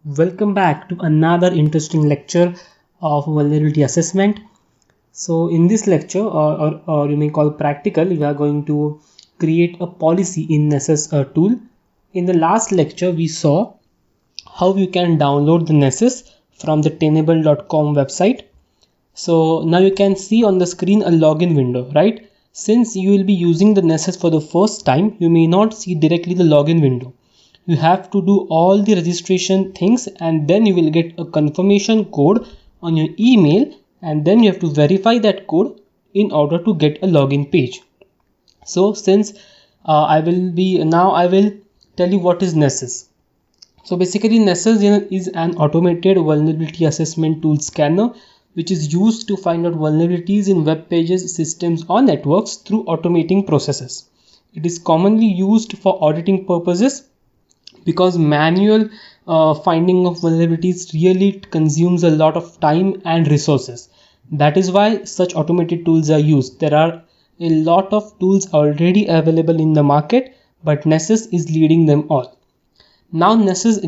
Welcome back to another interesting lecture of vulnerability assessment. So in this lecture, or you may call practical, we are going to create a policy in Nessus tool. In the last lecture, we saw how you can download the Nessus from the tenable.com website. So now you can see on the screen a login window, right? Since you will be using the Nessus for the first time, you may not see directly the login window. You have to do all the registration things and then you will get a confirmation code on your email, and then you have to verify that code in order to get a login page. So since I will tell you what is Nessus. So basically Nessus is an automated vulnerability assessment tool scanner which is used to find out vulnerabilities in web pages, systems or networks through automating processes. It is commonly used for auditing purposes because manual finding of vulnerabilities really consumes a lot of time and resources. That is why such automated tools are used. There are a lot of tools already available in the market, but Nessus is leading them all. Now Nessus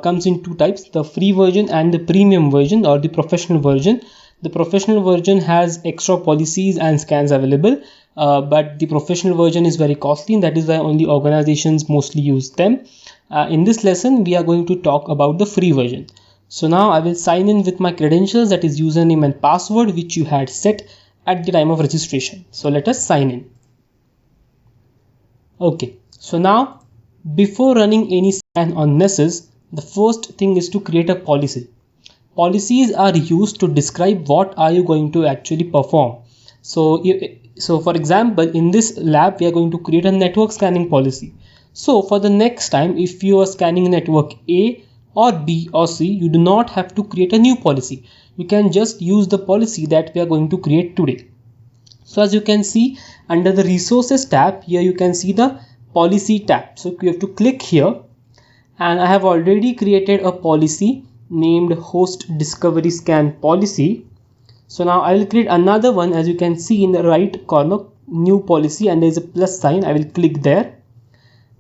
comes in two types, the free version and the premium version or the professional version. The professional version has extra policies and scans available, but the professional version is very costly, and that is why only organizations mostly use them. In this lesson, we are going to talk about the free version. So now I will sign in with my credentials, that is username and password, which you had set at the time of registration. So let us sign in. Okay, so now before running any scan on Nessus, the first thing is to create a policy. Policies are used to describe what are you going to actually perform. So for example, in this lab, we are going to create a network scanning policy. So for the next time, if you are scanning network A or B or C, you do not have to create a new policy. You can just use the policy that we are going to create today. So as you can see under the resources tab, here you can see the policy tab. So you have to click here, and I have already created a policy named host discovery scan policy. So now I will create another one. As you can see in the right corner, new policy, and there is a plus sign. I will click there.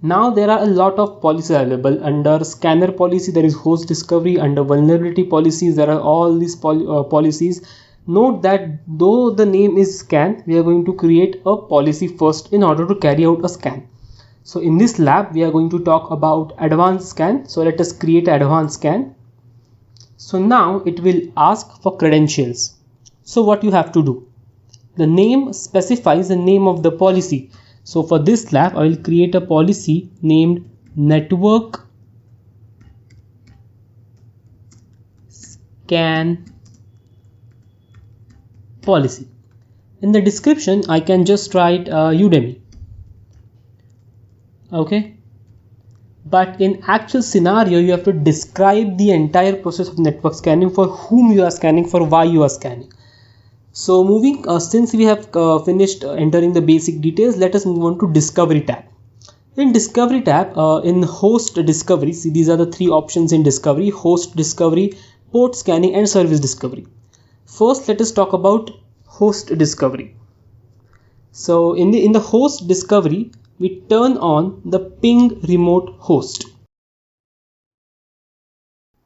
Now there are a lot of policies available. Under scanner policy there is host discovery. Under vulnerability policies there are all these policies. Note that though the name is scan, we are going to create a policy first in order to carry out a scan. So in this lab we are going to talk about advanced scan. So let us create advanced scan. So now it will ask for credentials. So what you have to do, the name specifies the name of the policy. So for this lab, I will create a policy named network scan policy. In the description, I can just write Udemy. Okay. But in actual scenario, you have to describe the entire process of network scanning, for whom you are scanning, for why you are scanning. So moving, since we have finished entering the basic details, let us move on to discovery tab. In discovery tab, in host discovery, see these are the three options in discovery: host discovery, port scanning and service discovery. First, let us talk about host discovery. So in the host discovery, we turn on the ping remote host.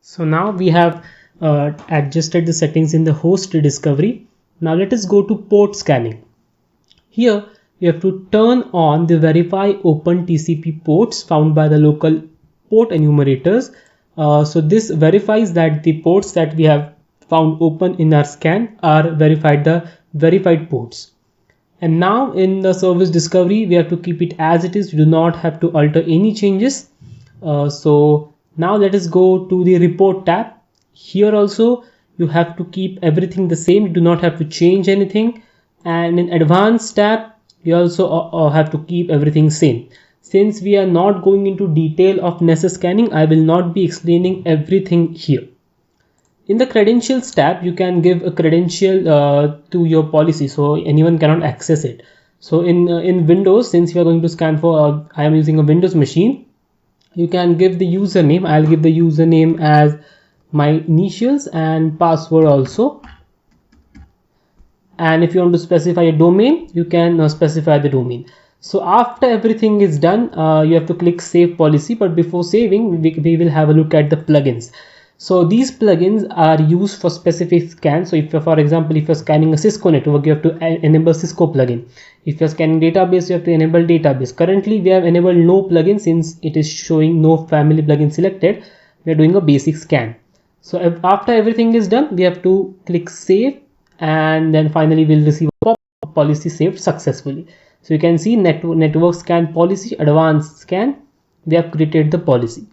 So now we have adjusted the settings in the host discovery. Now let us go to port scanning. Here you have to turn on the verify open TCP ports found by the local port enumerators. So this verifies that the ports that we have found open in our scan are the verified ports. And now in the service discovery, we have to keep it as it is. You do not have to alter any changes. So now let us go to the report tab. Here also you have to keep everything the same. You do not have to change anything. And in advanced tab, you also have to keep everything same. Since we are not going into detail of Nessus scanning, I will not be explaining everything here. In the credentials tab, you can give a credential to your policy, so anyone cannot access it. So in Windows, since we are going to scan for, I am using a Windows machine, you can give the username. I'll give the username as my initials and password also. And if you want to specify a domain, you can specify the domain. So after everything is done, you have to click save policy, but before saving, we will have a look at the plugins. So these plugins are used for specific scans. So if you're, for example, if you're scanning a Cisco network, you have to enable Cisco plugin. If you're scanning database, you have to enable database. Currently we have enabled no plugin since it is showing no family plugin selected. We are doing a basic scan. So after everything is done, we have to click save, and then finally we'll receive a pop-up policy saved successfully. So you can see network scan policy, advanced scan, we have created the policy.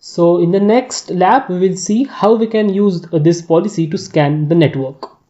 So in the next lab, we will see how we can use this policy to scan the network.